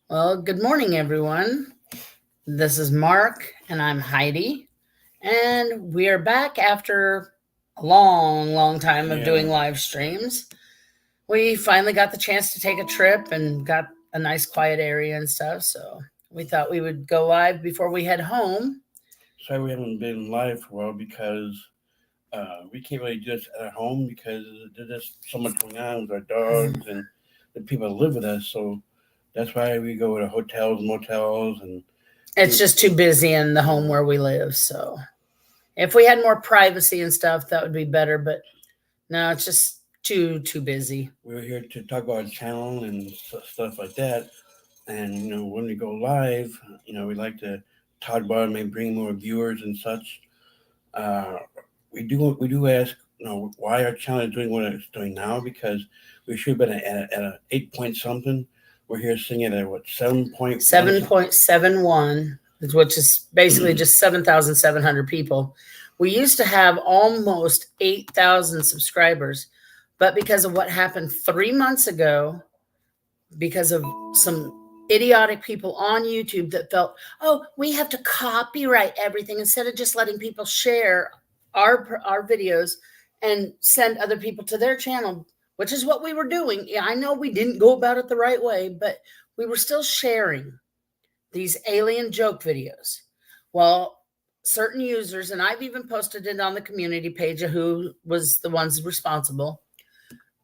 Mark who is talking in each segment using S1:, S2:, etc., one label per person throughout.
S1: Well, good morning, everyone. This is Mark, and I'm Heidi. And we are back after a long, long time of doing
S2: Yeah,
S1: live streams. We finally got the chance to take a trip and got a nice quiet area and stuff. So we thought we would go live before we head home.
S2: sorry we haven't been live for a while because we can't really do this at home because there's just so much going on with our dogs and the people that live with us. So that's why we go to hotels, motels, and
S1: It's
S2: do.
S1: just too busy in the home
S2: Yeah,
S1: where we live. So if we had more privacy and stuff, that would be better. But no, it's just too busy.
S2: we're here to talk about our channel and stuff like that. And when we go live, we like to talk about it, maybe bring more viewers and such. Uh, we do ask, why our channel is doing what it's doing now because we should have been at a 8 point something. We're here sitting at a what 7.1 something.
S1: 7.71, which is basically just 7,700 people. We used to have almost 8,000 subscribers, but because of what happened 3 months ago, because of some idiotic people on YouTube that felt, oh, we have to copyright everything instead of just letting people share our videos and send other people to their channel, which is what we were doing. Yeah, I know we didn't go about it the right way, but we were still sharing these alien joke videos. Well, certain users, and I've even posted it on the community page of who was the ones responsible,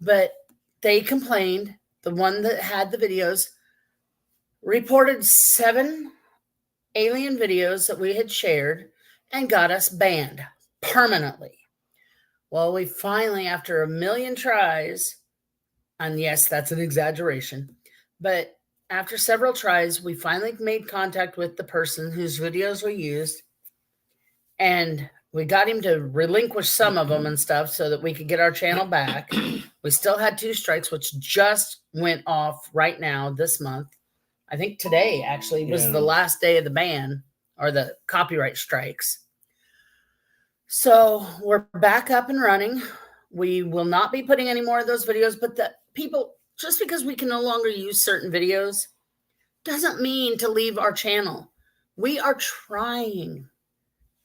S1: but they complained. The one that had the videos reported 7 alien videos that we had shared and got us banned permanently. Well, we finally, after a million tries, and yes, that's an exaggeration, but after several tries, we finally made contact with the person whose videos we used, and we got him to relinquish some of them and stuff so that we could get our channel back. We still had 2 strikes, which just went off right now this month. I think today actually was the
S2: Yeah,
S1: last day of the ban or the copyright strikes. So we're back up and running. We will not be putting any more of those videos, but the people, just because we can no longer use certain videos doesn't mean to leave our channel. We are trying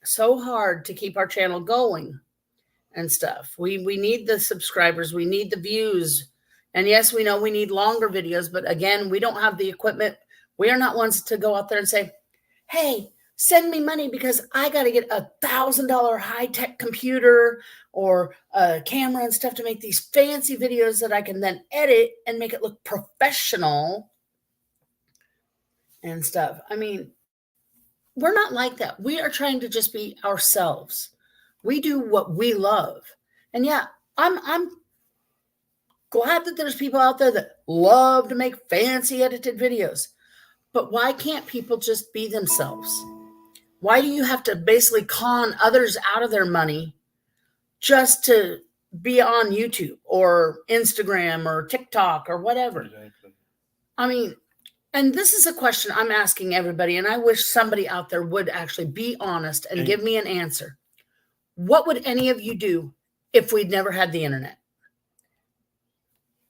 S1: so hard to keep our channel going and stuff. We need the subscribers, we need the views. And yes, we know we need longer videos, but again, we don't have the equipment. We are not ones to go out there and say, hey, send me money because I got to get $1,000 high-tech computer or a camera and stuff to make these fancy videos that I can then edit and make it look professional and stuff. I mean, we're not like that. We are trying to just be ourselves. We do what we love. And yeah, I'm glad that there's people out there that love to make fancy edited videos. But why can't people just be themselves? Why do you have to basically con others out of their money just to be on YouTube or Instagram or TikTok or whatever?
S2: exactly.
S1: I mean, and this is a question I'm asking everybody, and I wish somebody out there would actually be honest and
S2: And
S1: give me an answer. What would any of you do if we'd never had the internet?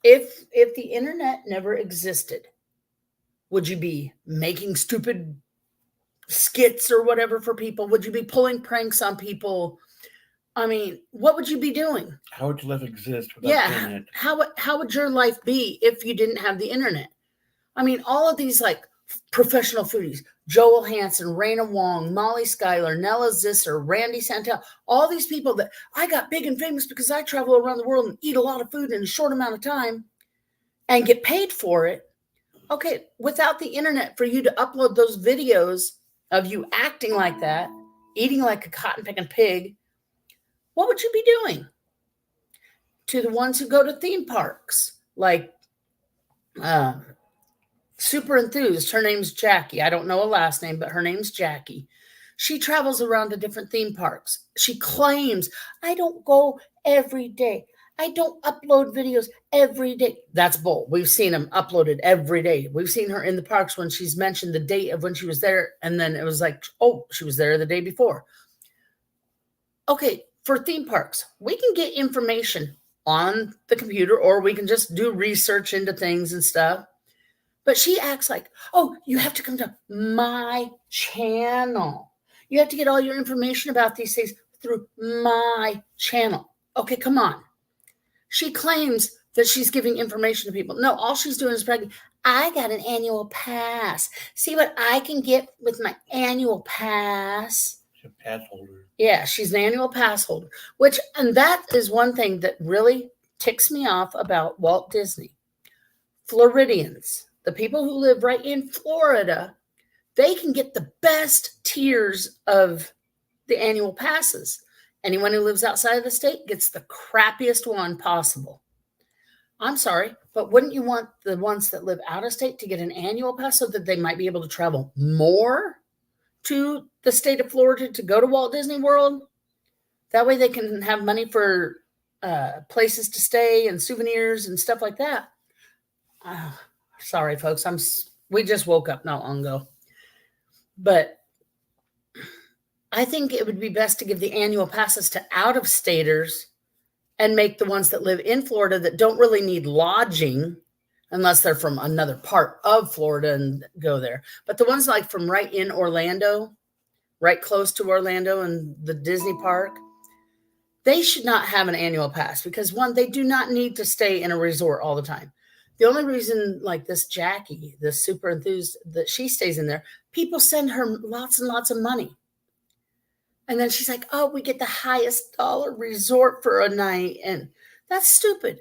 S1: If the internet never existed, would you be making stupid skits or whatever for people? Would you be pulling pranks on people? I mean, what would you be doing?
S2: how would life exist without the
S1: Yeah,
S2: internet?
S1: how would your life be if you didn't have the internet? I mean, all of these like professional foodies, Joel Hansen, Raina Wong, Molly Schuyler, Nella Zisser, Randy Santel, all these people that I got big and famous because I travel around the world and eat a lot of food in a short amount of time and get paid for it. Okay, without the internet, for you to upload those videos of you acting like that, eating like a cotton picking pig, what would you be doing? To the ones who go to theme parks, like um, super enthused. Her name's Jackie. I don't know a last name, but her name's Jackie. She travels around to different theme parks. She claims, I don't go every day. I don't upload videos every day. That's bull. We've seen them uploaded every day. We've seen her in the parks when she's mentioned the date of when she was there. And then it was like, oh, she was there the day before. Okay, for theme parks, we can get information on the computer or we can just do research into things and stuff. But she acts like, oh, you have to come to my channel. You have to get all your information about these things through my channel. Okay, come on. She claims that she's giving information to people. No, all she's doing is bragging. I got an annual pass. See what I can get with my annual pass.
S2: She's a pass holder.
S1: Yeah, she's an annual pass holder, and that is one thing that really ticks me off about Walt Disney. Floridians, the people who live right in Florida, they can get the best tiers of the annual passes. Anyone who lives outside of the state gets the crappiest one possible. I'm sorry, but wouldn't you want the ones that live out of state to get an annual pass so that they might be able to travel more to the state of Florida to go to Walt Disney World? That way they can have money for places to stay and souvenirs and stuff like that. Sorry, folks. We just woke up not long ago. But I think it would be best to give the annual passes to out-of-staters and make the ones that live in Florida that don't really need lodging, unless they're from another part of Florida and go there. But the ones like from right in Orlando, right close to Orlando and the Disney park, they should not have an annual pass because, one, they do not need to stay in a resort all the time. The only reason, like this Jackie, this super enthused, that she stays in there, people send her lots and lots of money. And then she's like, oh, we get the highest dollar resort for a night. And that's stupid.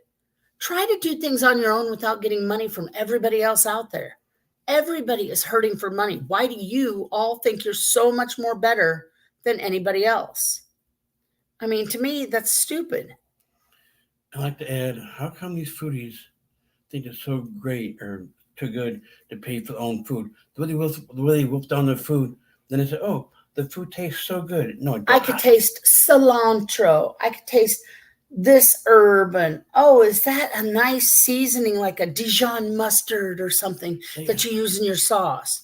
S1: Try to do things on your own without getting money from everybody else out there. Everybody is hurting for money. Why do you all think you're so much more better than anybody else? I mean, to me, that's stupid.
S2: I'd like to add, how come these foodies think it's so great or too good to pay for their own food? The way they wolf down their food, then they say, oh, the food tastes so good. No,
S1: I could taste cilantro. I could taste this herb. And, oh, is that a nice seasoning like a Dijon mustard or something that you use in your sauce?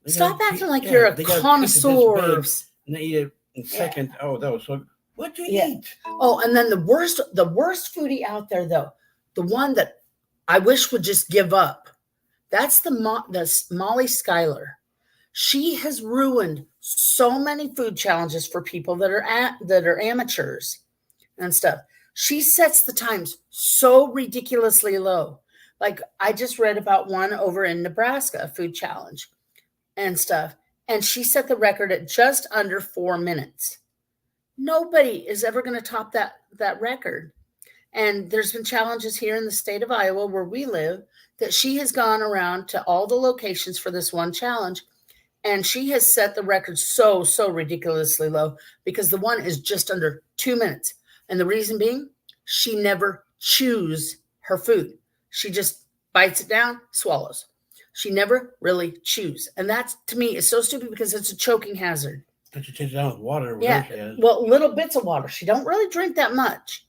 S1: Stop acting like you're a connoisseur.
S2: And they eat it in seconds. Yeah. Oh, that was so good. What do you eat?
S1: Oh, and then the worst foodie out there, though, the one that I wish would just give up, that's the Molly Schuyler. She has ruined so many food challenges for people that are amateurs and stuff. She sets the times so ridiculously low. Like I just read about one over in Nebraska, a food challenge and stuff. And she set the record at just under 4 minutes. Nobody is ever going to top that record. And there's been challenges here in the state of Iowa where we live that she has gone around to all the locations for this one challenge. And she has set the record so ridiculously low because the one is just under 2 minutes. And the reason being, she never chews her food. She just bites it down, swallows. She never really chews. And that, to me, is so stupid because it's a choking hazard.
S2: But she takes it down with water.
S1: Yeah, well, little bits of water. She don't really drink that much.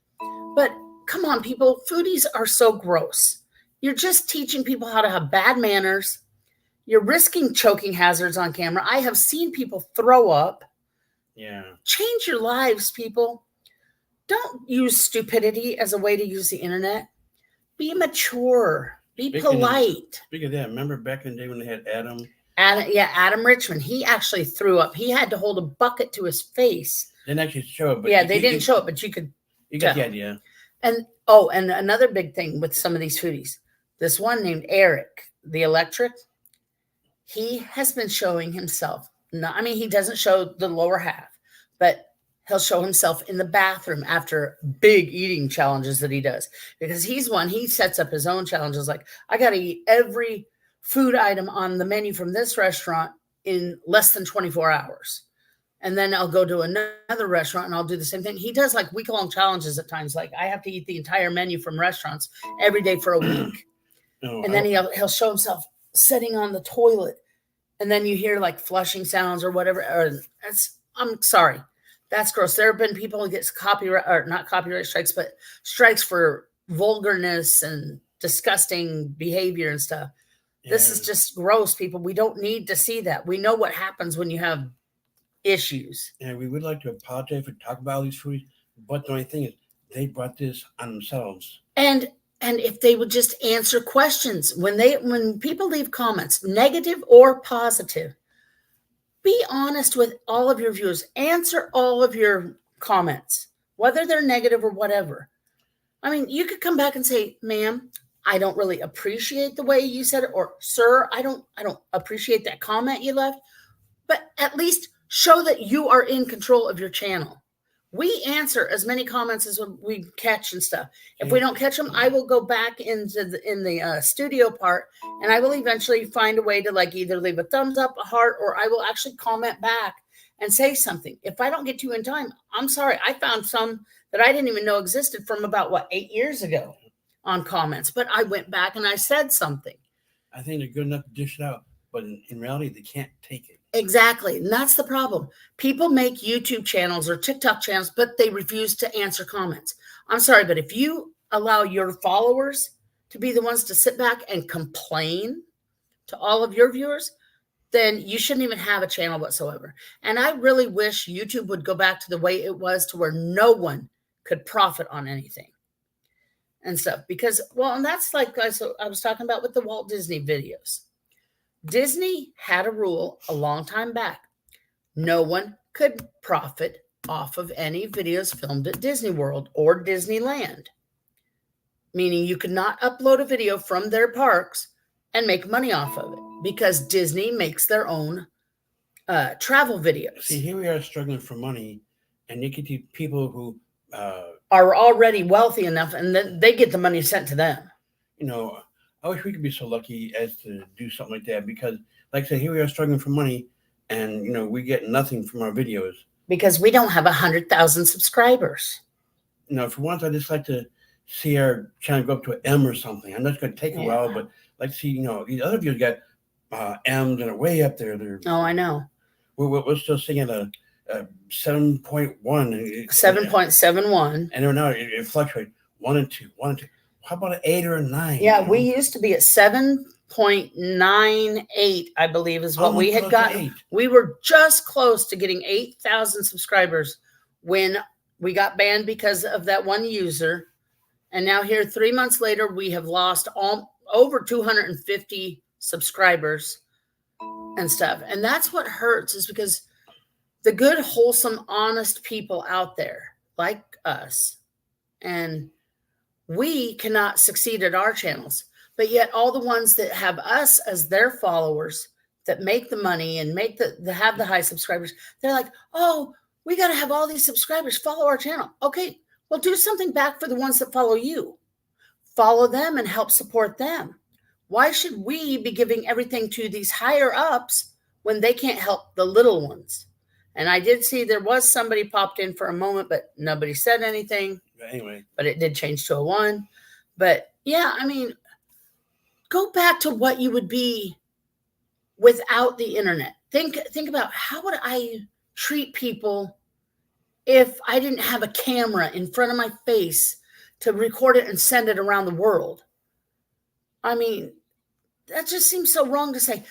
S1: But come on, people. Foodies are so gross. You're just teaching people how to have bad manners. You're risking choking hazards on camera. I have seen people throw up.
S2: Yeah.
S1: Change your lives, people. Don't use stupidity as a way to use the internet. Be mature. Be polite.
S2: Speaking of that, remember back in the day when they had Adam?
S1: Adam Richman. He actually threw up. He had to hold a bucket to his face.
S2: They didn't actually show it. But
S1: yeah, they didn't show it, but you could.
S2: You got the idea.
S1: And another big thing with some of these foodies. This one named Eric, the Electric, he has been showing himself. He doesn't show the lower half, but he'll show himself in the bathroom after big eating challenges that he does. Because he sets up his own challenges. Like, I got to eat every food item on the menu from this restaurant in less than 24 hours. And then I'll go to another restaurant and I'll do the same thing. He does like week-long challenges at times. Like I have to eat the entire menu from restaurants every day for a week. And then he'll show himself sitting on the toilet. And then you hear like flushing sounds or whatever. I'm sorry. That's gross. There have been people who get not copyright strikes, but strikes for vulgarness and disgusting behavior and stuff. Yeah. This is just gross, people. We don't need to see that. We know what happens when you have issues.
S2: And we would like to apologize for talking about all these foods, but the only thing is they brought this on themselves.
S1: And And if they would just answer questions when people leave comments, negative or positive, be honest with all of your viewers. Answer all of your comments, whether they're negative or whatever. I mean, you could come back and say, ma'am, I don't really appreciate the way you said it, or sir, I don't appreciate that comment you left. But at least show that you are in control of your channel. We answer as many comments as we catch and stuff. If we don't catch them, I will go back in the studio part, and I will eventually find a way to like either leave a thumbs up, a heart, or I will actually comment back and say something. If I don't get to you in time, I'm sorry. I found some that I didn't even know existed from about 8 years ago on comments, but I went back and I said something.
S2: I think they're good enough to dish it out, but in reality, they can't take it.
S1: Exactly. And that's the problem. People make YouTube channels or TikTok channels, but they refuse to answer comments. I'm sorry, but if you allow your followers to be the ones to sit back and complain to all of your viewers, then you shouldn't even have a channel whatsoever. And I really wish YouTube would go back to the way it was, to where no one could profit on anything and stuff. Because, well, and that's like I was talking about with the Walt Disney videos. Disney had a rule a long time back. No one could profit off of any videos filmed at Disney World or Disneyland. Meaning you could not upload a video from their parks and make money off of it, because Disney makes their own travel videos.
S2: See, here we are struggling for money, and you get the people who
S1: are already wealthy enough, and then they get the money sent to them.
S2: You know, I wish we could be so lucky as to do something like that, because, like I said, here we are struggling for money, and, you know, we get nothing from our videos.
S1: Because we don't have 100,000 subscribers.
S2: You know, for once, I just like to see our channel go up to an M or something. I know it's going to take a while, but like see, you know, these other videos got M's and are way up there.
S1: Oh, I know.
S2: We're still singing a 7.1.
S1: 7.71.
S2: And now it fluctuates 1 and 2, 1 and 2. How about an 8 or a 9?
S1: Yeah, we used to be at 7.98, I believe, is what we had gotten. We were just close to getting 8,000 subscribers when we got banned because of that one user. And now here, 3 months later, we have lost over 250 subscribers and stuff. And that's what hurts, is because the good, wholesome, honest people out there like us, and we cannot succeed at our channels, but yet all the ones that have us as their followers, that make the money and make have the high subscribers, they're like, oh, we got to have all these subscribers follow our channel. Okay, well, do something back for the ones that follow you. Follow them and help support them. Why should we be giving everything to these higher ups when they can't help the little ones? And I did see there was somebody popped in for a moment, but nobody said anything.
S2: Anyway,
S1: but it did change to a 1. But yeah, I mean, go back to what you would be without the internet. Think about, how would I treat people if I didn't have a camera in front of my face to record it and send it around the world? I mean, that just seems so wrong to say,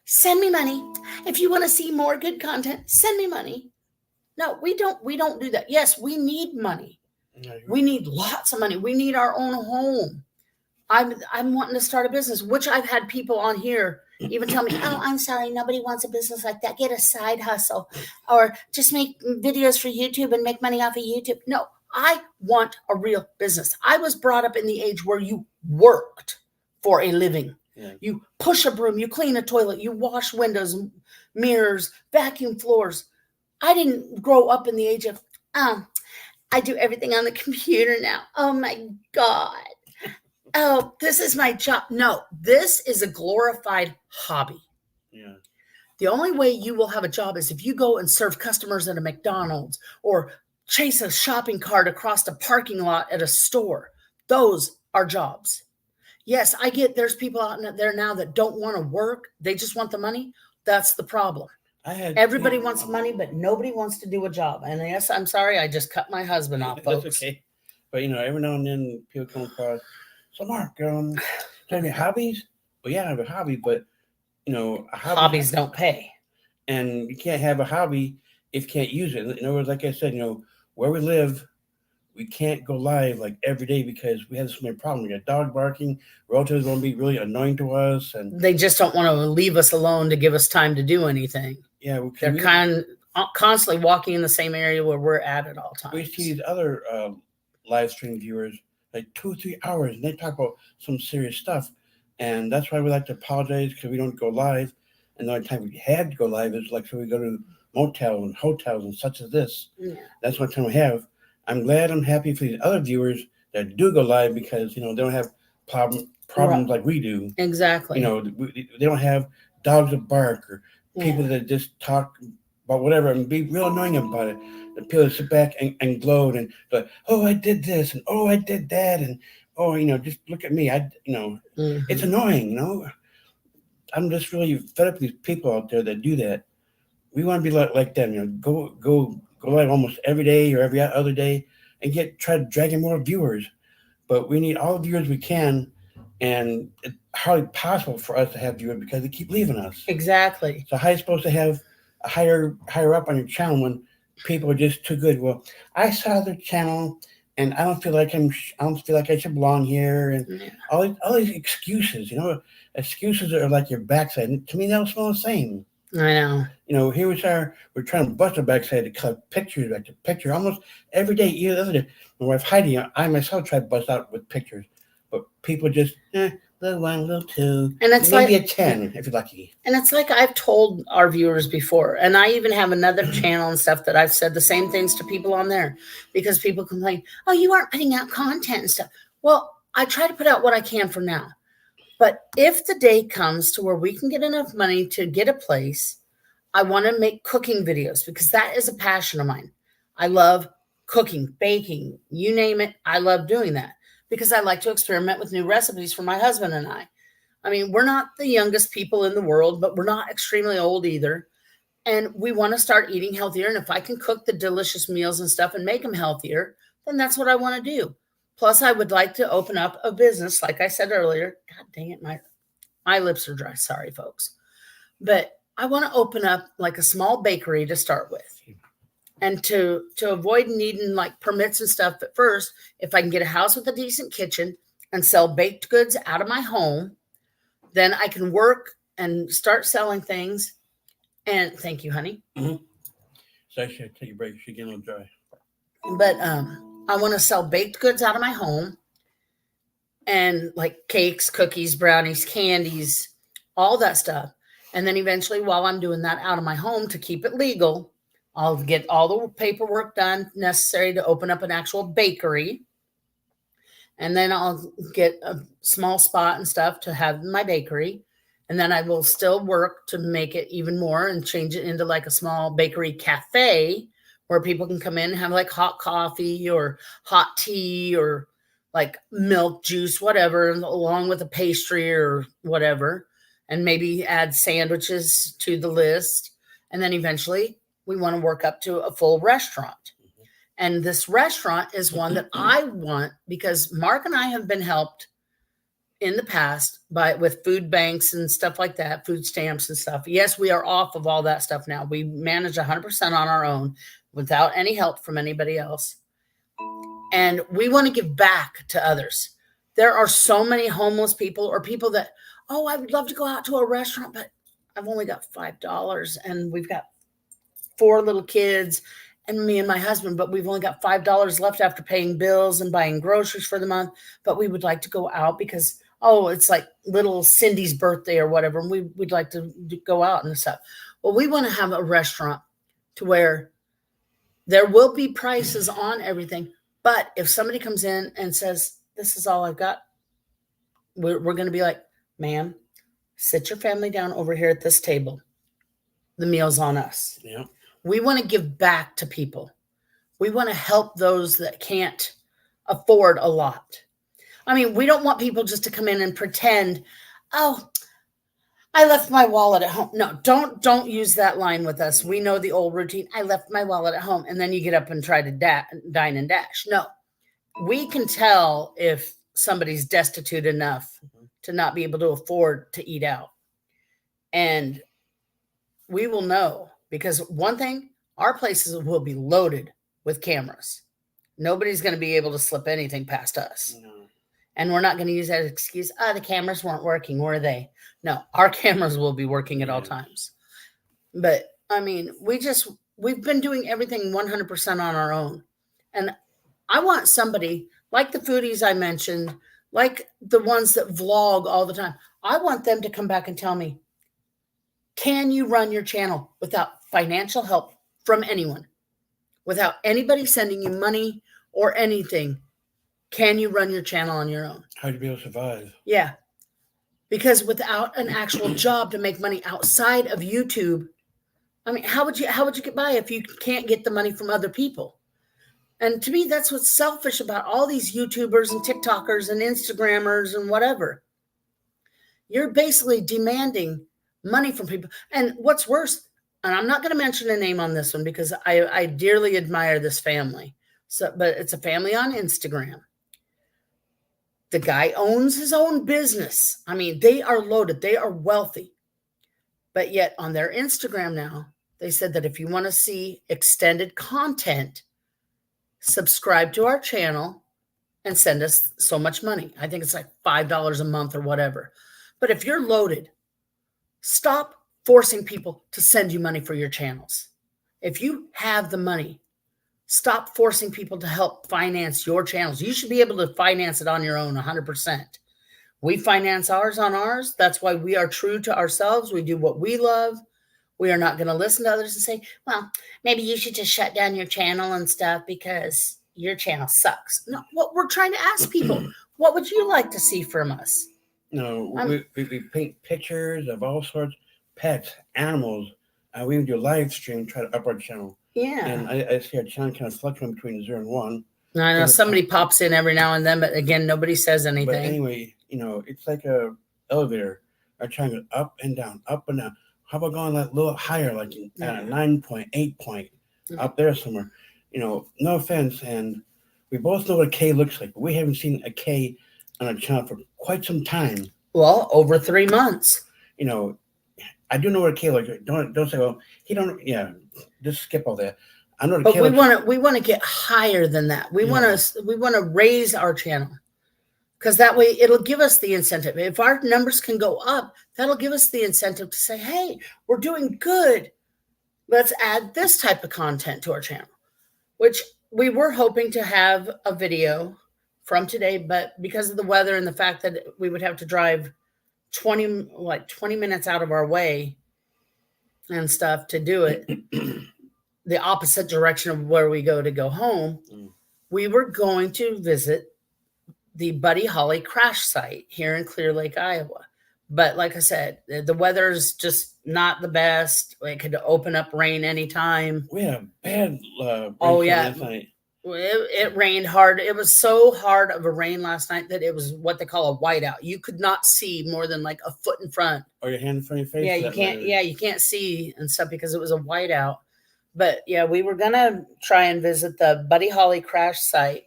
S1: send me money. If you want to see more good content, send me money. No, we don't do that. Yes, we need money. We need lots of money. We need our own home. I'm wanting to start a business, which I've had people on here even tell me, oh, I'm sorry, nobody wants a business like that. Get a side hustle, or just make videos for YouTube and make money off of YouTube. No, I want a real business. I was brought up in the age where you worked for a living. Yeah. You push a broom, you clean a toilet, you wash windows, mirrors, vacuum floors. I didn't grow up in the age of, I do everything on the computer now. Oh my God. Oh, this is my job. No, this is a glorified hobby.
S2: Yeah.
S1: The only way you will have a job is if you go and serve customers at a McDonald's, or chase a shopping cart across a parking lot at a store. Those are jobs. Yes, I get there's people out there now that don't want to work. They just want the money. That's the problem. Everybody wants money, but nobody wants to do a job. And yes, I'm sorry, I just cut my husband off, folks.
S2: That's okay. But, you know, every now and then people come across, so Mark, do you have any hobbies? Well, yeah, I have a hobby, but, you know,
S1: hobbies don't pay.
S2: And you can't have a hobby if you can't use it. In other words, like I said, you know, where we live, we can't go live like every day because we have so many problems. We got dog barking, relatives going to be really annoying to us, and
S1: They just don't want to leave us alone to give us time to do anything.
S2: yeah,
S1: They're constantly walking in the same area where we're at all times.
S2: we see these other live stream viewers like 2 or 3 hours, and they talk about some serious stuff, and that's why we like to apologize because we don't go live. And the only time we had to go live is like so we go to motels and hotels and such as this.
S1: Yeah.
S2: That's what time we have. I'm glad, I'm happy for these other viewers that do go live because they don't have problems
S1: Right.
S2: like we do.
S1: Exactly.
S2: They don't have dogs that bark or people that just talk about whatever and be real annoying about it. The people that sit back and gloat and like, oh, I did this and oh, I did that and oh, just look at me. It's annoying. I'm just really fed up with these people out there that do that. We want to be like them. Go live almost every day or every other day and try to drag in more viewers. But we need all the viewers we can, and it's hardly possible for us to have viewers because they keep leaving us.
S1: Exactly.
S2: So how are you supposed to have a higher up on your channel when people are just too good? Well, I saw their channel and I don't feel like I should belong here, and all these excuses. Excuses are like your backside. And to me, they all smell the same.
S1: I know.
S2: Here we're trying to bust our backside to cut pictures back to picture almost every day. Either the other day, my wife Heidi, I myself try to bust out with pictures, but people just little 1, little 2,
S1: and it's
S2: maybe
S1: like
S2: a 10 if you're lucky.
S1: And it's like I've told our viewers before, and I even have another channel and stuff that I've said the same things to people on there because people complain, oh, you aren't putting out content and stuff. Well, I try to put out what I can for now. But if the day comes to where we can get enough money to get a place, I want to make cooking videos because that is a passion of mine. I love cooking, baking, you name it. I love doing that because I like to experiment with new recipes for my husband and I. I mean, we're not the youngest people in the world, but we're not extremely old either. And we want to start eating healthier. And if I can cook the delicious meals and stuff and make them healthier, then that's what I want to do. Plus, I would like to open up a business, like I said earlier. God dang it, my lips are dry. Sorry, folks. But I want to open up like a small bakery to start with. And to avoid needing like permits and stuff at first, if I can get a house with a decent kitchen and sell baked goods out of my home, then I can work and start selling things. And thank you, honey.
S2: Mm-hmm. So I should take a break. She's getting a little dry.
S1: But I want to sell baked goods out of my home and like cakes, cookies, brownies, candies, all that stuff. And then eventually, while I'm doing that out of my home to keep it legal, I'll get all the paperwork done necessary to open up an actual bakery. And then I'll get a small spot and stuff to have my bakery. And then I will still work to make it even more and change it into like a small bakery cafe where people can come in and have like hot coffee or hot tea or like milk juice, whatever, along with a pastry or whatever. And maybe add sandwiches to the list. And then eventually we want to work up to a full restaurant. And this restaurant is one that I want because Mark and I have been helped in the past with food banks and stuff like that, food stamps and stuff. Yes, we are off of all that stuff now. We manage 100% on our own without any help from anybody else. And we want to give back to others. There are so many homeless people or people that, oh, I would love to go out to a restaurant, but I've only got $5 and we've got 4 little kids and me and my husband, but we've only got $5 left after paying bills and buying groceries for the month. But we would like to go out because, it's like little Cindy's birthday or whatever. And we'd like to go out and stuff. Well, we want to have a restaurant to where there will be prices on everything. But if somebody comes in and says, this is all I've got, we're going to be like, ma'am, sit your family down over here at this table. The meal's on us.
S2: Yeah.
S1: We want to give back to people. We want to help those that can't afford a lot. I mean, we don't want people just to come in and pretend, oh, I left my wallet at home. No, don't use that line with us. We know the old routine. I left my wallet at home. And then you get up and try to dine and dash. No, we can tell if somebody's destitute enough to not be able to afford to eat out. And we will know because one thing, our places will be loaded with cameras. Nobody's going to be able to slip anything past us.
S2: No.
S1: And we're not going to use that excuse. The cameras weren't working. Were they? No, our cameras will be working at all times. But I mean, we've been doing everything 100% on our own. And I want somebody like the foodies I mentioned, like the ones that vlog all the time. I want them to come back and tell me, can you run your channel without financial help from anyone? Without anybody sending you money or anything? Can you run your channel on your own?
S2: How'd you be able to survive?
S1: Yeah. Because without an actual job to make money outside of YouTube, I mean, how would you get by if you can't get the money from other people? And to me, that's what's selfish about all these YouTubers and TikTokers and Instagrammers and whatever. You're basically demanding money from people. And what's worse, and I'm not going to mention a name on this one because I dearly admire this family. But it's a family on Instagram. The guy owns his own business. I mean, they are loaded. They are wealthy. But yet on their Instagram now, they said that if you want to see extended content, subscribe to our channel and send us so much money. I think it's like $5 a month or whatever. But if you're loaded, stop forcing people to send you money for your channels. If you have the money, stop forcing people to help finance your channels. You should be able to finance it on your own 100%. We finance ours on ours. That's why we are true to ourselves. We do what we love. We are not going to listen to others and say, well, maybe you should just shut down your channel and stuff because your channel sucks. No, what we're trying to ask people, what would you like to see from us?
S2: No, we paint pictures of all sorts, pets, animals. We even do a live stream, try to up our channel.
S1: Yeah.
S2: And I see our channel kind of fluctuating between 0 and 1.
S1: I know somebody pops in every now and then, but again, nobody says anything.
S2: But anyway, it's like a elevator. Our channel goes up and down, up and down. How about going a little higher, like 9 point, 8 point, up there somewhere? No offense. And we both know what a K looks like, but we haven't seen a K on our channel for quite some time.
S1: Well, over 3 months.
S2: I do know what a K looks like. Don't say, well, he don't. Yeah, just skip all that. I know.
S1: But we want to get higher than that. We want to raise our channel because that way it'll give us the incentive. If our numbers can go up, that'll give us the incentive to say, hey, we're doing good. Let's add this type of content to our channel, which we were hoping to have a video from today, but because of the weather and the fact that we would have to drive 20 minutes out of our way and stuff to do it, the opposite direction of where we go home, we were going to visit the Buddy Holly crash site here in Clear Lake, Iowa. But like I said, the weather's just not the best. It could open up rain anytime.
S2: We had a bad rain
S1: last
S2: night.
S1: It rained hard. It was so hard of a rain last night that it was what they call a whiteout. You could not see more than like a foot in front.
S2: Or your hand in front of your face.
S1: Yeah, you can't. Yeah, you can't see and stuff because it was a whiteout. But yeah, we were gonna try and visit the Buddy Holly crash site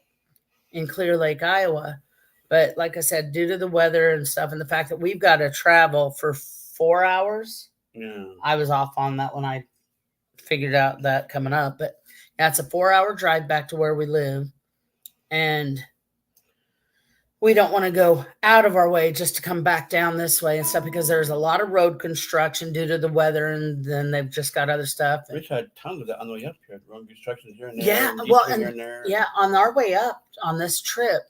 S1: in Clear Lake, Iowa. But like I said, due to the weather and stuff and the fact that we've got to travel for 4 hours, I was off on that when I figured out that coming up. But that's a 4-hour drive back to where we live. And we don't want to go out of our way just to come back down this way and stuff because there's a lot of road construction due to the weather. And then they've just got other stuff.
S2: We had tons of that on the way up here. Road construction here and there.
S1: Yeah. Well, on our way up on this trip,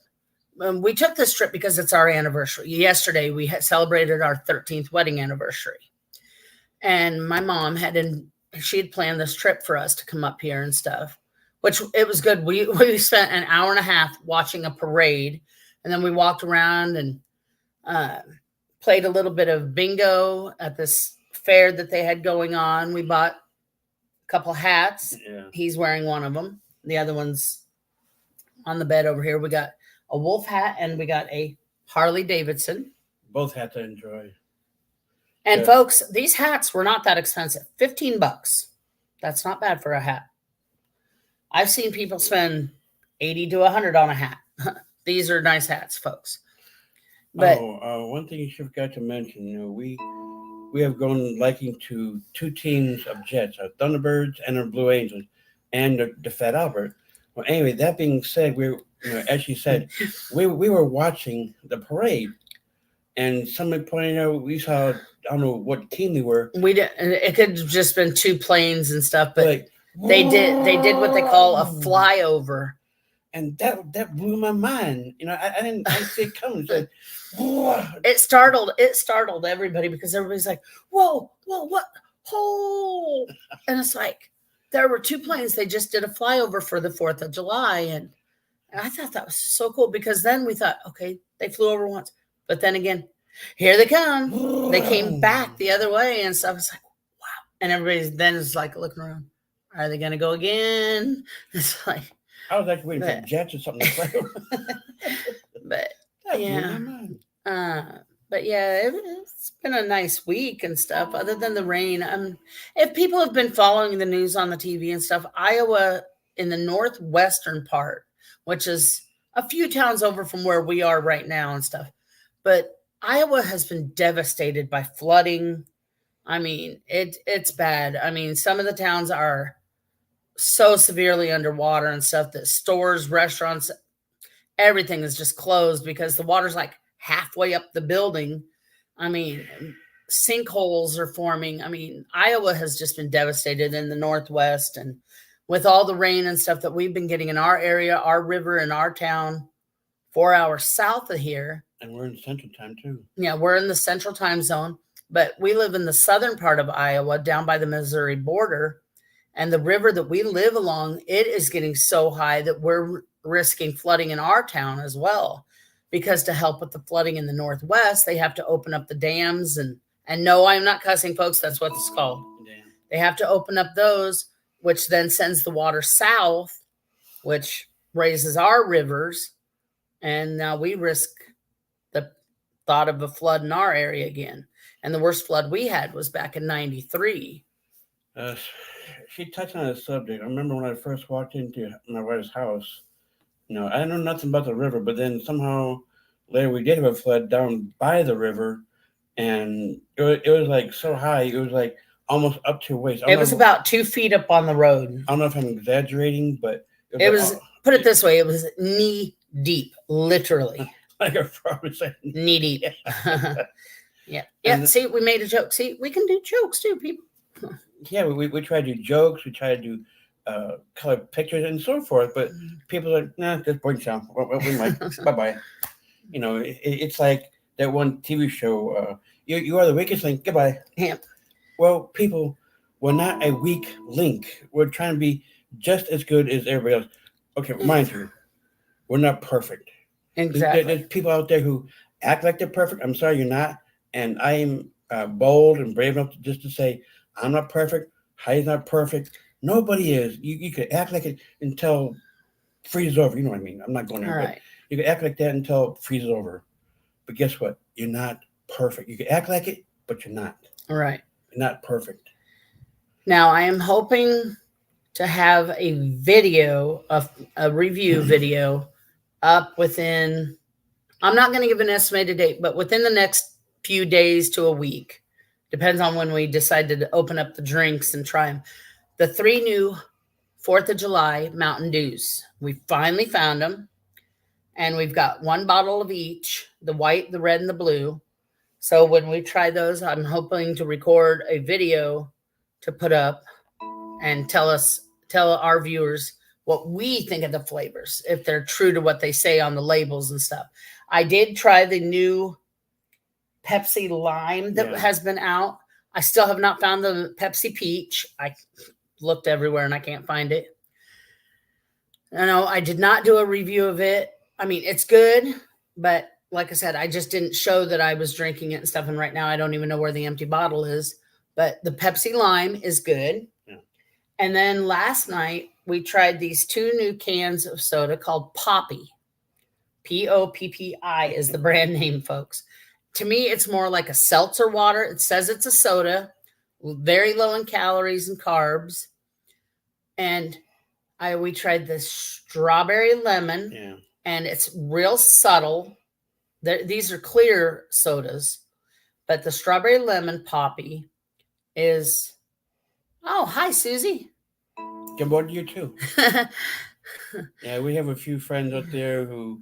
S1: we took this trip because it's our anniversary. Yesterday, we had celebrated our 13th wedding anniversary. And my mom she had planned this trip for us to come up here and stuff, which it was good. We spent an hour and a half watching a parade. And then we walked around and played a little bit of bingo at this fair that they had going on. We bought a couple hats. Yeah. He's wearing one of them. The other one's on the bed over here. We got a wolf hat and we got a Harley Davidson.
S2: Both hats I enjoy.
S1: And folks, these hats were not that expensive. $15. That's not bad for a hat. I've seen people spend $80 to $100 on a hat. These are nice hats, folks. But
S2: one thing you forgot to mention, we have grown liking to 2 teams of Jets, our Thunderbirds and our Blue Angels, and the Fat Albert. Well, anyway, that being said, as she said, we were watching the parade, and somebody pointed out we saw, I don't know what team they were.
S1: We did. It could have just been two planes and stuff, but
S2: Like,
S1: they did what they call a flyover.
S2: And that blew my mind. I didn't see it coming. It,
S1: it startled everybody because everybody's like, whoa, what? Oh, and it's like there were two planes. They just did a flyover for the 4th of July. And I thought that was so cool because then we thought, okay, they flew over once. But then again, here they come. They came back the other way and stuff. It's like, wow. And everybody then is like looking around. Are they going to go again? It's like,
S2: I was actually waiting for jets or something to play.
S1: But yeah. But yeah, it's been a nice week and stuff. Other than the rain, if people have been following the news on the TV and stuff, Iowa in the northwestern part, which is a few towns over from where we are right now and stuff, but Iowa has been devastated by flooding. I mean, it's bad. I mean, some of the towns are so severely underwater and stuff that stores, restaurants, everything is just closed because the water's like halfway up the building. I mean, sinkholes are forming. I mean, Iowa has just been devastated in the Northwest, and with all the rain and stuff that we've been getting in our area, our river in our town, 4 hours south of here.
S2: And we're in Central Time too.
S1: Yeah, we're in the Central Time Zone, but we live in the southern part of Iowa down by the Missouri border. And the river that we live along, it is getting so high that we're risking flooding in our town as well. Because to help with the flooding in the Northwest, they have to open up the dams. And no, I'm not cussing, folks. That's what it's called.
S2: Damn.
S1: They have to open up those, which then sends the water south, which raises our rivers. And now we risk the thought of a flood in our area again. And the worst flood we had was back in 93.
S2: She touched on a subject. I remember when I first walked into my wife's house, I know nothing about the river, but then somehow later we did have a flood down by the river, and it was like so high, it was like almost up to your waist.
S1: It was about 2 feet up on the road.
S2: I don't know if I'm exaggerating, but
S1: it was put it this way, it was knee deep, literally.
S2: Like a frog saying
S1: knee deep. Yeah. See, we made a joke. See, we can do jokes too, people.
S2: Yeah, we try to do jokes, we try to do color pictures and so forth, but people are nah, just point down. We might bye. It's like that one TV show, you are the weakest link, goodbye.
S1: Yeah.
S2: Well, people, we're not a weak link. We're trying to be just as good as everybody else. Okay, mind you, we're not perfect.
S1: Exactly.
S2: There's people out there who act like they're perfect. I'm sorry, you're not. And I am bold and brave enough to say, I'm not perfect. Heidi's not perfect. Nobody is. You could act like it until it freezes over. You know what I mean? I'm not going there.
S1: All right.
S2: You can act like that until it freezes over. But guess what? You're not perfect. You can act like it, but you're not.
S1: All right.
S2: You're not perfect.
S1: Now, I am hoping to have a video, a review video up within, I'm not going to give an estimated date, but within the next few days to a week. Depends on when we decided to open up the drinks and try them. The 3 new 4th of July Mountain Dews. We finally found them. And we've got 1 bottle of each, the white, the red, and the blue. So when we try those, I'm hoping to record a video to put up and tell our viewers what we think of the flavors, if they're true to what they say on the labels and stuff. I did try the new Pepsi Lime that has been out. I still have not found the Pepsi Peach. I looked everywhere and I can't find it. I did not do a review of it. I mean, it's good, but like I said, I just didn't show that I was drinking it and stuff. And right now I don't even know where the empty bottle is, but the Pepsi Lime is good. Yeah. And then last night we tried these 2 new cans of soda called Poppi. Poppi is the brand name, folks. To me, it's more like a seltzer water. It says it's a soda, very low in calories and carbs. And we tried the strawberry lemon, and it's real subtle. These are clear sodas, but the strawberry lemon Poppi is, oh, hi, Susie.
S2: Good morning to you too. Yeah, we have a few friends out there who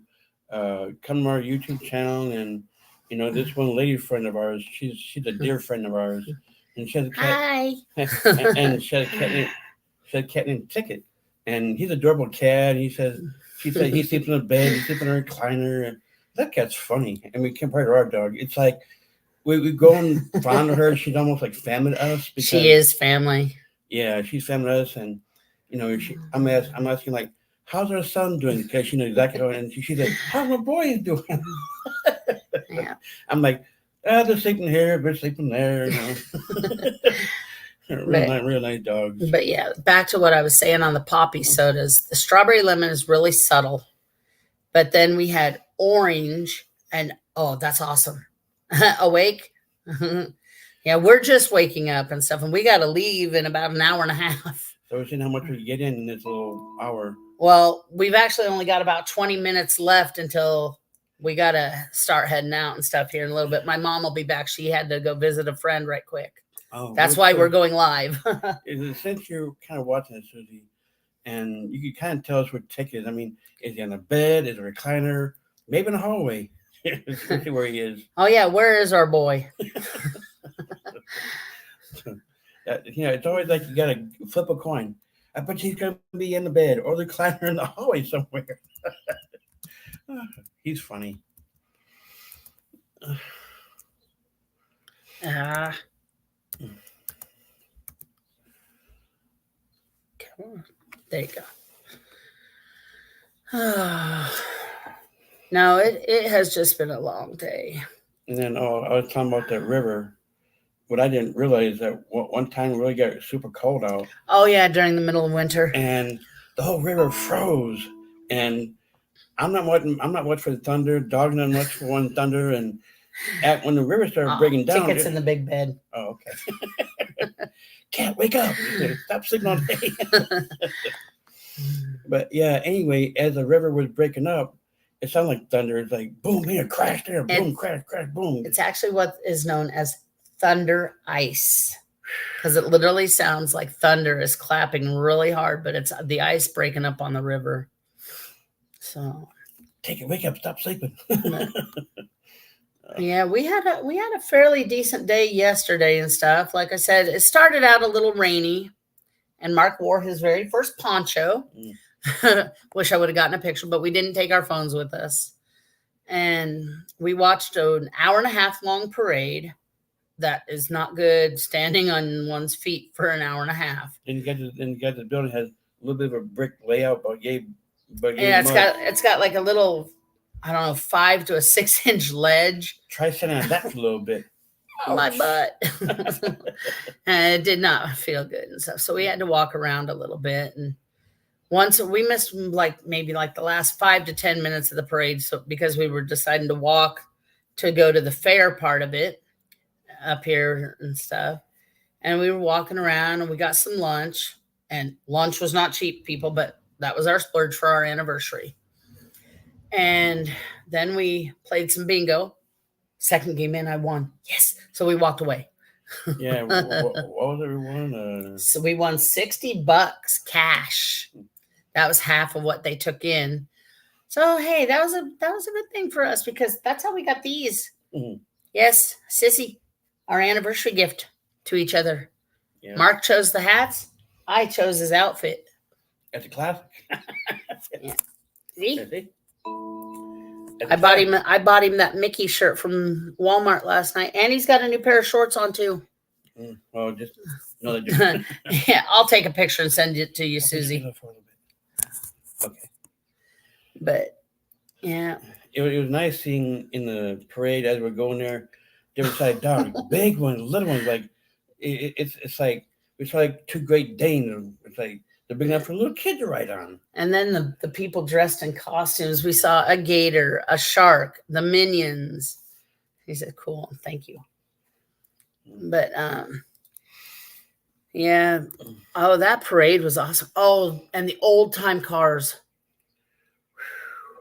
S2: come to our YouTube channel, and this one lady friend of ours. She's a dear friend of ours, and she has a cat,
S1: Hi.
S2: and she had a cat named Ticket, and he's an adorable cat. She said he sleeps in a bed, he sleeps in a recliner, and that cat's funny. And we compare to our dog. It's like we go and fond of her. She's almost like family to us because
S1: She is family.
S2: yeah, she's family to us, and I'm asking like, how's our son doing? Because she knows exactly how, and she said, how's my boy doing?
S1: Yeah.
S2: I'm like, they're sleeping here, they're sleeping there. Real nice dogs.
S1: But yeah, back to what I was saying on the poppy sodas. The strawberry lemon is really subtle, but then we had orange, and oh, that's awesome. Awake. Yeah, we're just waking up and stuff, and we got to leave in about an hour and a half.
S2: So we're seeing how much we get in this little hour.
S1: Well, we've actually only got about 20 minutes left until we got to start heading out and stuff here in a little bit. My mom will be back. She had to go visit a friend right quick.
S2: Oh,
S1: That's why we're going live.
S2: Since you're kind of watching this, Susie, and you can kind of tell us what Ticket is. I mean, is he on a bed? Is it a recliner? Maybe in a hallway. Especially where he is.
S1: Oh yeah, where is our boy?
S2: It's always like you gotta flip a coin. I bet he's gonna be in the bed or the recliner in the hallway somewhere. He's funny.
S1: Come on. There you go. No, it has just been a long day.
S2: And then I was talking about that river. What I didn't realize that one time it really got super cold out.
S1: Oh yeah, during the middle of winter.
S2: And the whole river froze. And I'm not much for the thunder. Dog's not much for one thunder. And when the river started breaking down,
S1: Ticket's in the big bed.
S2: Oh, okay. Can't wake up. Stop sleeping all day. But yeah, anyway, as the river was breaking up, it sounded like thunder. It's like boom here, crash there, boom, crash, boom.
S1: It's actually what is known as thunder ice, because it literally sounds like thunder is clapping really hard, but it's the ice breaking up on the river. So
S2: take it, wake up, stop sleeping.
S1: Yeah, we had a fairly decent day yesterday and stuff. Like I said, it started out a little rainy, and Mark wore his very first poncho. Wish I would have gotten a picture, but we didn't take our phones with us. And we watched an hour and a half long parade. That is not good, standing on one's feet for an hour and a half.
S2: And you got the building has a little bit of a brick layout, but yeah,
S1: it's got like a little, I don't know, 5 to 6 inch ledge.
S2: Try sitting on that for a little bit.
S1: My butt. And it did not feel good and stuff. So we had to walk around a little bit. And once we missed maybe the last 5 to 10 minutes of the parade. So because we were deciding to walk to go to the fair part of it up here and stuff. And we were walking around and we got some lunch, and lunch was not cheap, people, but that was our splurge for our anniversary. And then we played some bingo. Second game in, I won. Yes. So we walked away.
S2: Yeah. What was it we won?
S1: So we won $60 cash. That was half of what they took in. So hey, that was a good thing for us, because that's how we got these. Mm-hmm. Yes, Sissy, our anniversary gift to each other. Yeah. Mark chose the hats. I chose his outfit.
S2: That's a classic.
S1: Yeah. See? I bought him that Mickey shirt from Walmart last night, and he's got a new pair of shorts on too.
S2: Well, just another different.
S1: Yeah, I'll take a picture and send it to you, Susie.
S2: Okay.
S1: But yeah, it
S2: was nice seeing in the parade as we're going there, different side dogs, big ones, little ones. Like it's like two Great Danes. It's like they're big enough for a little kid to ride on.
S1: And then the people dressed in costumes. We saw a gator, a shark, the Minions. He said, "Cool, thank you." But yeah. Oh, that parade was awesome. Oh, and the old time cars.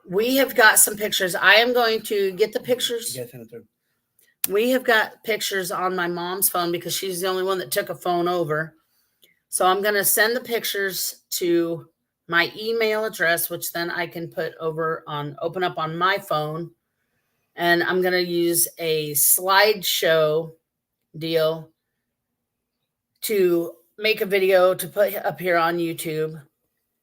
S1: We have got some pictures. I am going to get the pictures.
S2: Yeah, send it through.
S1: We have got pictures on my mom's phone because she's the only one that took a phone over. So I'm going to send the pictures to my email address, which then I can open up on my phone. And I'm going to use a slideshow deal to make a video to put up here on YouTube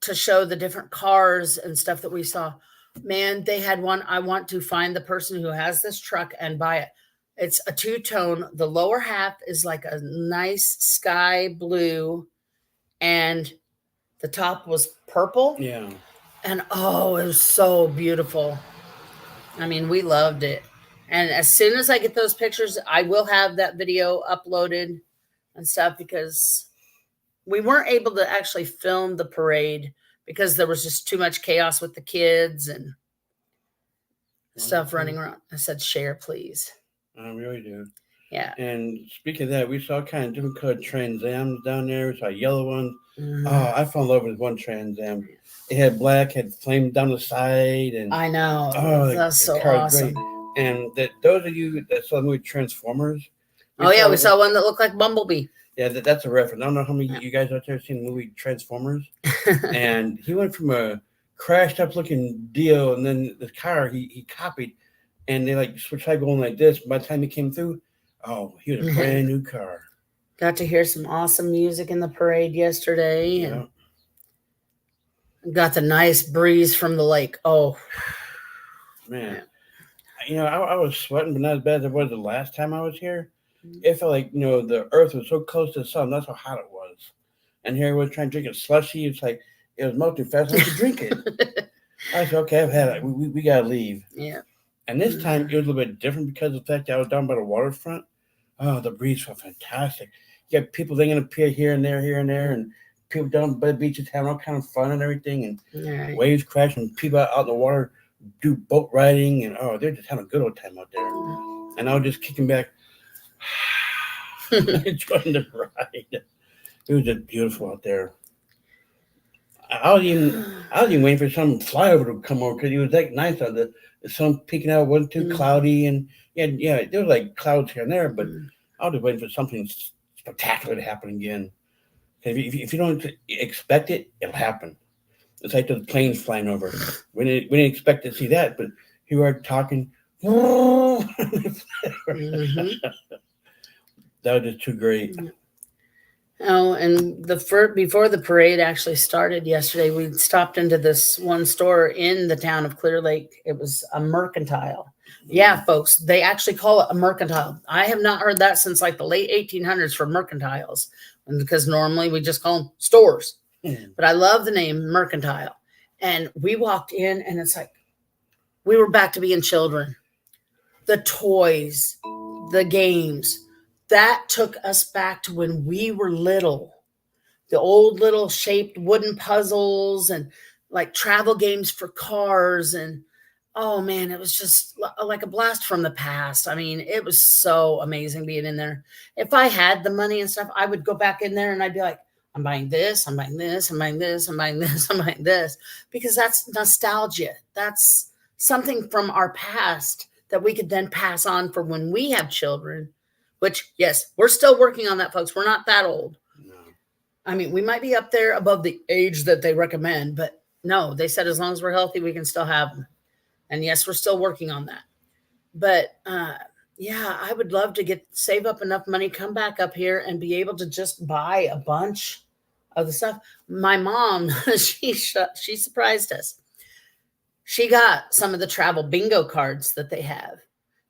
S1: to show the different cars and stuff that we saw. Man, they had one. I want to find the person who has this truck and buy it. It's a two-tone. The lower half is like a nice sky blue, and the top was purple.
S2: Yeah.
S1: And oh, it was so beautiful. I mean, we loved it. And as soon as I get those pictures, I will have that video uploaded and stuff, because we weren't able to actually film the parade because there was just too much chaos with the kids and stuff running around. I said, share, please.
S2: I really do.
S1: Yeah.
S2: And speaking of that, we saw kind of different colored Trans Ams down there. We saw a yellow one.
S1: Mhm.
S2: Oh, I fell in love with one Trans Am. It had black, had flame down the side, and
S1: I know.
S2: oh,
S1: That's so
S2: car was
S1: awesome.
S2: great. And those of you that saw the movie Transformers.
S1: We saw one that looked like Bumblebee.
S2: Yeah, that's a reference. I don't know how many you guys out there have seen the movie Transformers. And he went from a crashed up looking deal, and then the car he copied, and they like switched going like this. By the time he came through, oh, he was a brand new car.
S1: Got to hear some awesome music in the parade yesterday, and got the nice breeze from the lake. Oh,
S2: man. You know, I was sweating, but not as bad as it was the last time I was here. It felt like, the earth was so close to the sun. That's how hot it was. And here I was trying to drink a slushy. It's like it was melting fast. I could drink it. I said, okay, I've had it. We got to leave.
S1: Yeah.
S2: And this time it was a little bit different because of the fact that I was down by the waterfront. Oh, the breeze felt fantastic. You got people going to appear here and there, and people down by the beaches having all kind of fun and everything, and waves crashing, people out in the water do boat riding, and they're just having a good old time out there. And I was just kicking back, enjoying the ride. It was just beautiful out there. I was even waiting for some flyover to come over because it was like nice out there. The sun peeking out, wasn't too cloudy, and yeah, there was like clouds here and there, but I was just waiting for something spectacular to happen again. If you don't expect it, it'll happen. It's like those planes flying over. We didn't expect to see that, but here we are talking. That was just too great.
S1: Oh, and before the parade actually started yesterday, we stopped into this one store in the town of Clear Lake. It was a mercantile. Yeah, folks, they actually call it a mercantile. I have not heard that since like the late 1800s for mercantiles, because normally we just call them stores. But I love the name mercantile. And we walked in, and it's like we were back to being children. The toys, the games, that took us back to when we were little. The old little shaped wooden puzzles and like travel games for cars. And oh man, it was just like a blast from the past. I mean, it was so amazing being in there. If I had the money and stuff, I would go back in there and I'd be like, I'm buying this, I'm buying this, I'm buying this, I'm buying this, I'm buying this, because that's nostalgia. That's something from our past that we could then pass on for when we have children, which, yes, we're still working on that, folks. We're not that old. No. I mean, we might be up there above the age that they recommend, but no, they said as long as we're healthy, we can still have them. And yes, we're still working on that. But yeah, I would love to save up enough money, come back up here and be able to just buy a bunch of the stuff. My mom, she surprised us. She got some of the travel bingo cards that they have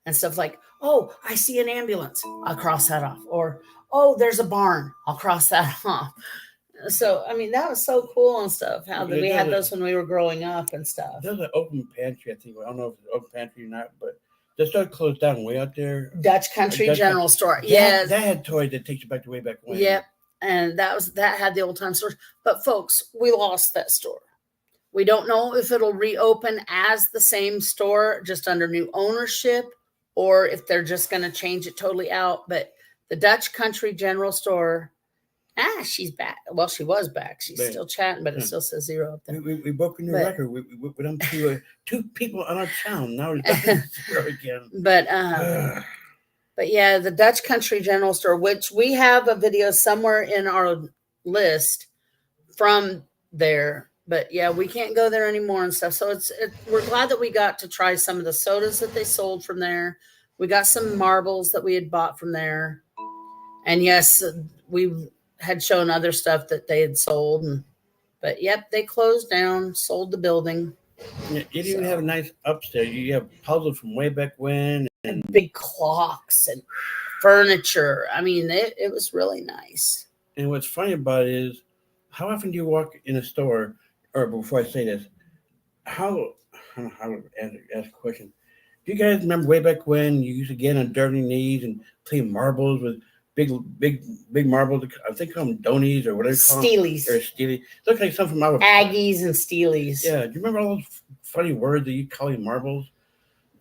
S1: and stuff like, oh, I see an ambulance, I'll cross that off. Or, oh, there's a barn, I'll cross that off. So, I mean, that was so cool and stuff. How we had those when we were growing up and stuff.
S2: There's an open pantry, I think. I don't know if it's an open pantry or not, but they started closed down way out there.
S1: Dutch Country General Store. Yeah.
S2: That had toys that takes you back to way back when.
S1: Yep. And that had the old time stores. But folks, we lost that store. We don't know if it'll reopen as the same store, just under new ownership, or if they're just going to change it totally out. But the Dutch Country General Store, she's back. Well, she was back. She's still chatting, but it still says 0 up there.
S2: We broke a new record. We went up to 2 people on our town. Now it's 0 again.
S1: But yeah, the Dutch Country General Store, which we have a video somewhere in our list from there. but yeah, we can't go there anymore and stuff. So we're glad that we got to try some of the sodas that they sold from there. We got some marbles that we had bought from there. And yes, we had shown other stuff that they had sold. But yep, they closed down, sold the building.
S2: Yeah, you didn't even have a nice upstairs. You have puzzles from way back when.
S1: And big clocks and furniture. I mean, it was really nice.
S2: And what's funny about it is, how often do you walk in a store, or before I say this, I don't know how to ask a question. Do you guys remember way back when you used to get on dirty knees and play marbles with big marbles? I think call them donies or whatever you call them.
S1: Steelies.
S2: Or steely. Look like something from our
S1: Aggies and steelies.
S2: Yeah. Do you remember all those funny words that you call marbles?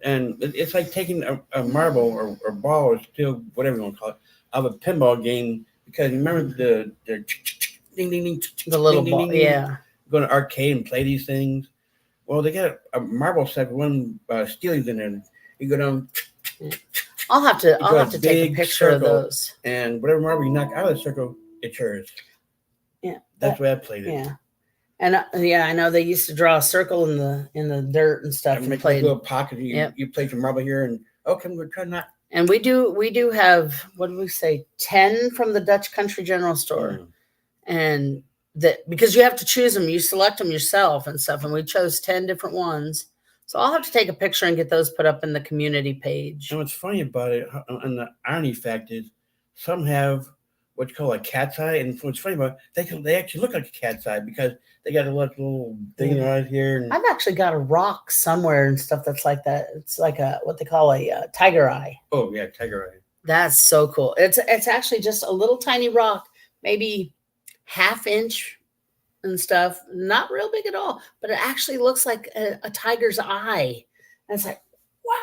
S2: And it's like taking a marble or ball or steel, whatever you want to call it, out of a pinball game, because you remember the ding ding ding,
S1: the little ball, yeah.
S2: Go to arcade and play these things. Well, they got a marble set with one steelies in there. You go down.
S1: I'll have to take a picture of those.
S2: And whatever marble you knock out of the circle, it's yours.
S1: Yeah,
S2: that's the way I played it.
S1: Yeah. And I know they used to draw a circle in the dirt and stuff
S2: and play a little pocket. You play some marble here, and okay, we're trying not.
S1: And we do have, what did we say, 10 from the Dutch Country General Store, and that because you have to choose them, you select them yourself and stuff, and we chose 10 different ones. So I'll have to take a picture and get those put up in the community page.
S2: And what's funny about it, and the irony fact is, some have what you call a cat's eye, and what's funny about it, they actually look like a cat's eye because they got a little thing right here. And
S1: I've actually got a rock somewhere and stuff that's like that. It's like what they call a tiger eye.
S2: Oh yeah, tiger eye.
S1: That's so cool. It's actually just a little tiny rock, maybe ½ inch and stuff. Not real big at all, but it actually looks like a tiger's eye. And it's like, wow.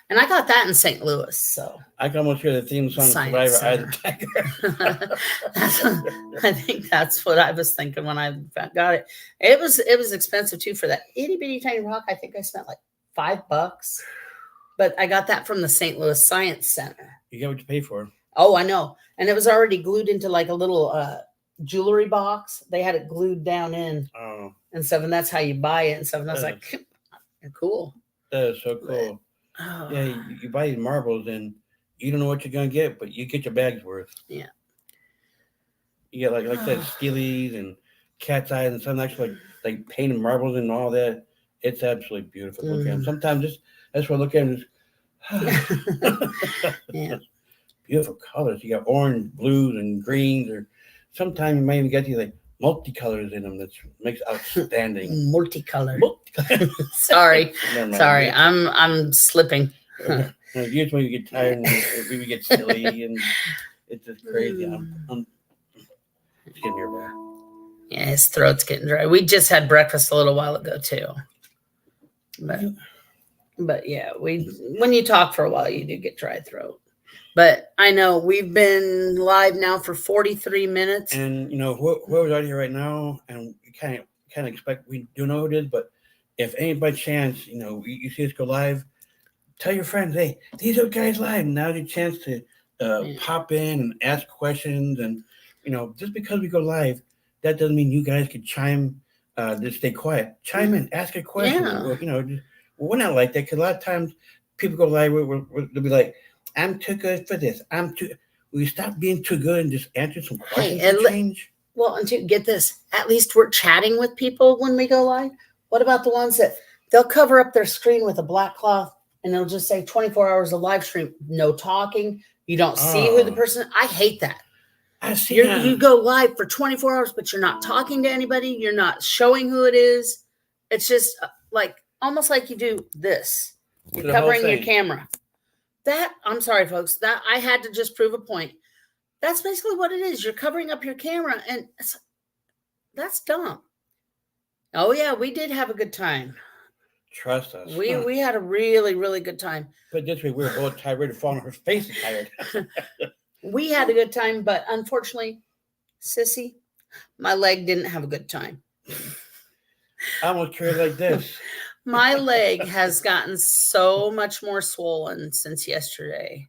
S1: And I got that in St. Louis. So
S2: I can almost hear the theme song Survivor Eye of the Tiger.
S1: I think that's what I was thinking when I got it. It was expensive too for that itty bitty tiny rock. I think I spent like $5, but I got that from the St. Louis Science Center.
S2: You get what you pay for.
S1: Oh, I know. And it was already glued into like a little jewelry box. They had it glued down in and stuff, and that's how you buy it and stuff. And I was like, cool.
S2: That is so cool. Yeah, you buy these marbles and you don't know what you're gonna get, but you get your bag's worth.
S1: Yeah.
S2: You get like that steelies and cat's eyes and something actually like painted marbles and all that. It's absolutely beautiful to look at. Sometimes that's what I look at them.
S1: Yeah.
S2: Beautiful colors. You got orange, blues, and greens, or sometimes you might even get these like multicolors in them. That makes outstanding.
S1: Multicolored. Sorry, I'm slipping.
S2: Usually when you get tired and we get silly and it's just crazy. I'm getting here back.
S1: Yeah, his throat's getting dry. We just had breakfast a little while ago too. But yeah, when you talk for a while, you do get dry throat. But I know we've been live now for 43 minutes.
S2: And, whoever's out here right now, and we kind of expect, we do know who it is, but if any by chance, you see us go live, tell your friends, hey, these are guys live. Now's your chance to pop in and ask questions. And, just because we go live, that doesn't mean you guys can chime, just stay quiet. Chime in, ask a question.
S1: Yeah.
S2: We're not like that because a lot of times people go live, they'll be like, I'm too good for this. We stop being too good and just answer some questions and change.
S1: Well, and to get this, at least we're chatting with people when we go live. What about the ones that they'll cover up their screen with a black cloth and they'll just say 24 hours of live stream, no talking. You don't see who the person. I hate that.
S2: I see.
S1: You go live for 24 hours, but you're not talking to anybody. You're not showing who it is. It's just like almost like you do this. You're covering your camera. That, I'm sorry, folks, that I had to just prove a point. That's basically what it is. You're covering up your camera, and that's dumb. Oh, yeah, we did have a good time.
S2: Trust us.
S1: We had a really, really good time.
S2: But this way, we were both tired, ready to fall on our faces tired.
S1: We had a good time, but unfortunately, Sissy, my leg didn't have a good time.
S2: I almost carried like this.
S1: My leg has gotten so much more swollen since yesterday.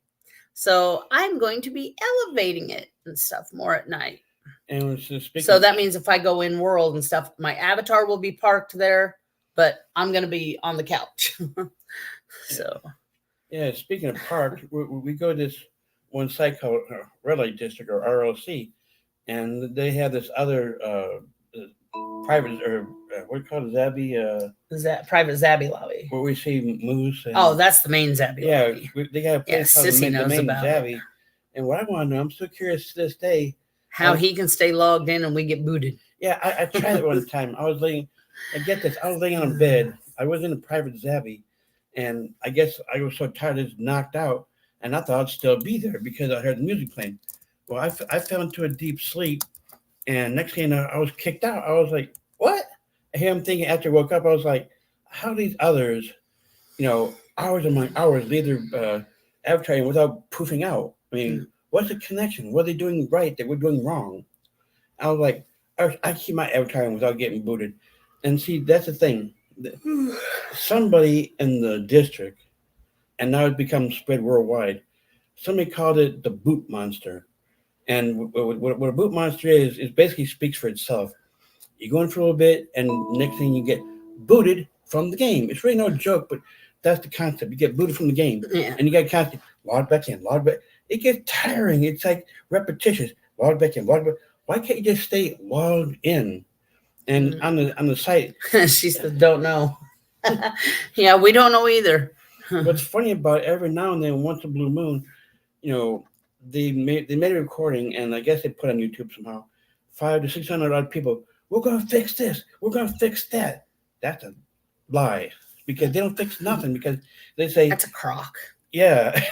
S1: So I'm going to be elevating it and stuff more at night.
S2: And speaking
S1: So that means if I go in world and stuff, my avatar will be parked there, but I'm going to be on the couch. So,
S2: yeah, speaking of park, we go to this one site called Red Light District or RLC, and they have this other private or what do you call it, Zabby,
S1: is that private Zabby lobby?
S2: where we see moose. And,
S1: Oh, that's the main Zabby
S2: yeah,
S1: lobby.
S2: they got a place called
S1: Sissy
S2: the
S1: knows
S2: main
S1: about
S2: Zabby.
S1: it.
S2: And what I want to know, I'm so curious to this day.
S1: How he can stay logged in and we get booted.
S2: Yeah, I tried it one time. I was laying on a bed. I was in a private Zabby, and I guess I was so tired, I just knocked out, and I thought I'd still be there because I heard the music playing. Well, I fell into a deep sleep, and next thing you know, I was kicked out. I was like, what? And here I'm thinking after I woke up, I was like, how these others, hours among hours, leave their advertising without poofing out? I mean, what's the connection? What are they doing right that we're doing wrong? I was like, I keep my advertising without getting booted. And see, that's the thing. Somebody in the district, and now it's become spread worldwide, somebody called it the boot monster. And what a boot monster is basically speaks for itself. You go in for a little bit, and next thing you get booted from the game. It's really no joke, but that's the concept. You get booted from the game, and you got constantly log back in, log back. It gets tiring. It's like repetitious. Log back in, log back. Why can't you just stay logged in? And on the site,
S1: she said, "Don't know." Yeah, we don't know either.
S2: What's funny about it, every now and then, once a blue moon, they made a recording, and I guess they put on YouTube somehow. 500 to 600 odd people. We're gonna fix this. We're gonna fix that. That's a lie because they don't fix nothing because they say
S1: that's a crock.
S2: Yeah.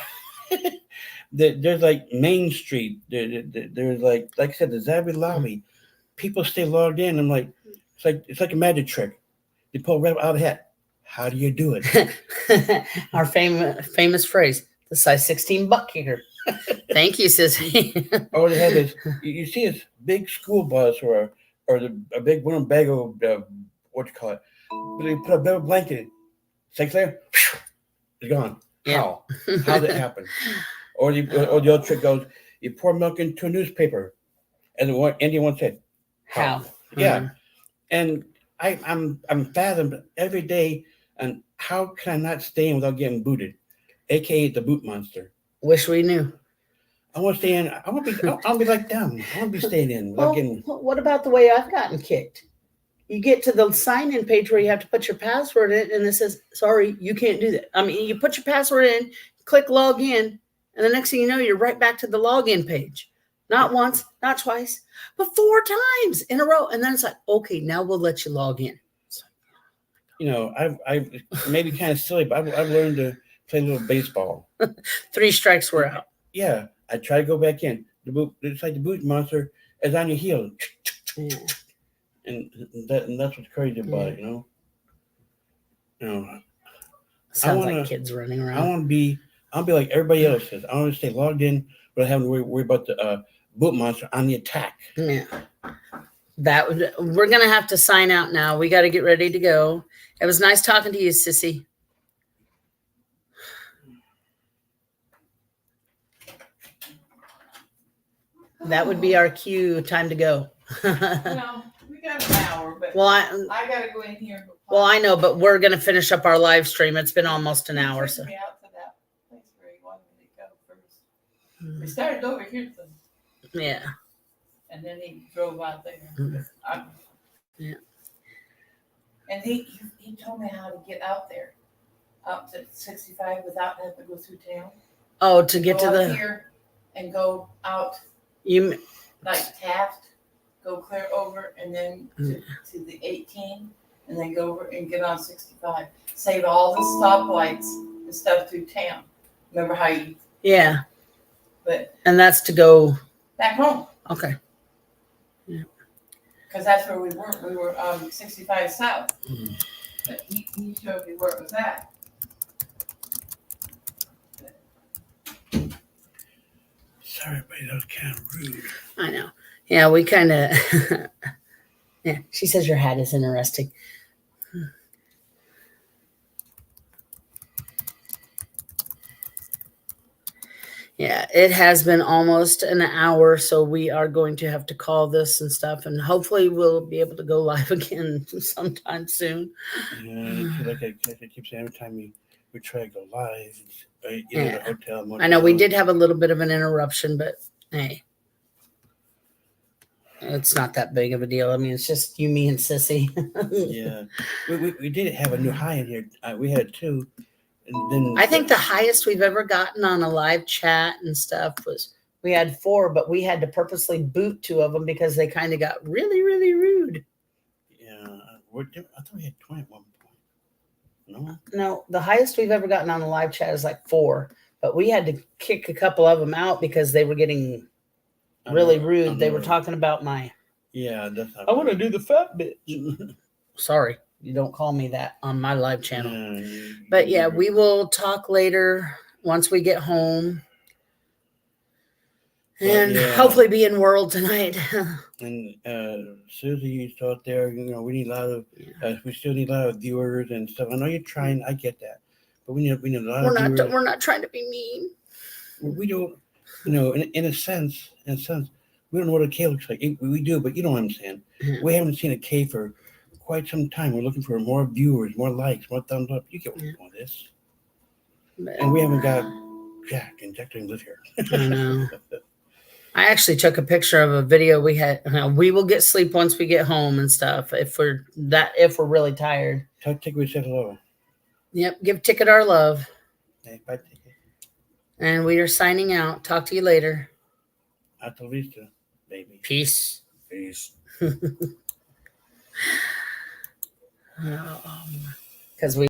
S2: There's like Main Street. There's like I said, the Zabby lobby. People stay logged in. I'm like, it's like a magic trick. They pull a rabbit out of the hat. How do you do it?
S1: Our famous phrase: the size 16 butt kicker. Thank you, Sissy.
S2: Oh, they have this. You see this big school bus or a big Winnebago. What you call it? They put a big blanket. St. Clair, it's gone.
S1: Yeah.
S2: How did it happen? Or the other trick goes: you pour milk into a newspaper, and the Indian one said,
S1: "How?"
S2: Yeah, and I'm fathomed every day. And how can I not stay in without getting booted, aka the boot monster?
S1: Wish we knew.
S2: I want to stay in. I'll be like them. I want to be staying in without getting.
S1: What about the way I've gotten kicked? You get to the sign-in page where you have to put your password in, and it says, "Sorry, you can't do that." I mean, you put your password in, click log in, and the next thing you know, you're right back to the login page. Not once, not twice, but 4 times in a row. And then it's like, okay, now we'll let you log in.
S2: I've maybe kind of silly, but I've learned to play a little baseball.
S1: 3 strikes, we're out.
S2: Yeah, I try to go back in. It's like the boot monster is on your heel, and that's what's crazy about it.
S1: Sounds like kids running around.
S2: I'll be like everybody else says. I want to stay logged in, but I haven't to worry about the boot monster on the attack.
S1: Yeah. We're gonna have to sign out now. We got to get ready to go. It was nice talking to you, Sissy. That would be our cue. Time to go.
S3: No, we got an hour, but
S1: Well,
S3: I gotta go in here.
S1: well, I know, but we're gonna finish up our live stream. It's been almost an hour,
S3: He took
S1: so
S3: me out to that place where he wanted me to go first. We started over here,
S1: yeah.
S3: and then he drove out there.
S1: Yeah.
S3: And he told me how to get out there, up to 65 without having to go through town.
S1: Oh, to get
S3: Go
S1: to
S3: up
S1: the
S3: here and go out
S1: you.
S3: like Taft, go clear over, and then to the 18, and then go over and get on 65. Save all the stoplights and stuff through town. Remember how you?
S1: Yeah.
S3: But
S1: And that's to go.
S3: back home,
S1: Okay.
S3: because that's where we were. We were 65 south. But he showed me where it was at.
S2: Sorry, buddy, that was kind of rude.
S1: I know. Yeah, we kind of. Yeah, she says your hat is interesting. Yeah, it has been almost an hour, so we are going to have to call this and stuff, and hopefully we'll be able to go live again sometime soon.
S2: Yeah, it's like I keep saying, every time we try to go live, it's either
S1: Yeah.
S2: the hotel.
S1: I know we
S2: motel.
S1: did have a little bit of an interruption, but hey, it's not that big of a deal. I mean, it's just you, me, and Sissy.
S2: Yeah, we did have a new high in here. We had two, and then
S1: I think the highest we've ever gotten on a live chat and stuff was we had 4, but we had to purposely boot 2 of them because they kind of got really, really rude.
S2: Yeah, I thought we had 20 at one point. No,
S1: No, the highest we've ever gotten on a live chat is like 4, but we had to kick a couple of them out because they were getting really rude. They were talking about my.
S2: Yeah, that's.
S1: I want to do the fat bitch. Sorry, you don't call me that on my live channel. But yeah, we will talk later once we get home. And hopefully be in World tonight.
S2: And Susie, out there, we need a lot of, we still need a lot of viewers and stuff. I know you're trying, I get that, but we need a lot of viewers.
S1: We're not trying to be mean.
S2: We don't, in a sense, we don't know what a K looks like. We do, but you know what I'm saying. We haven't seen a K for quite some time. We're looking for more viewers, more likes, more thumbs up. You get what all this. And we haven't got Jack, and Jack doesn't live here.
S1: I know. I actually took a picture of a video we had. We will get sleep once we get home and stuff. If we're really tired.
S2: Tell Ticket we said hello.
S1: Yep. Give Ticket our love.
S2: Hey, bye, Ticket.
S1: And we are signing out. Talk to you later.
S2: Hasta la vista, baby.
S1: Peace.
S2: Peace.
S1: Because we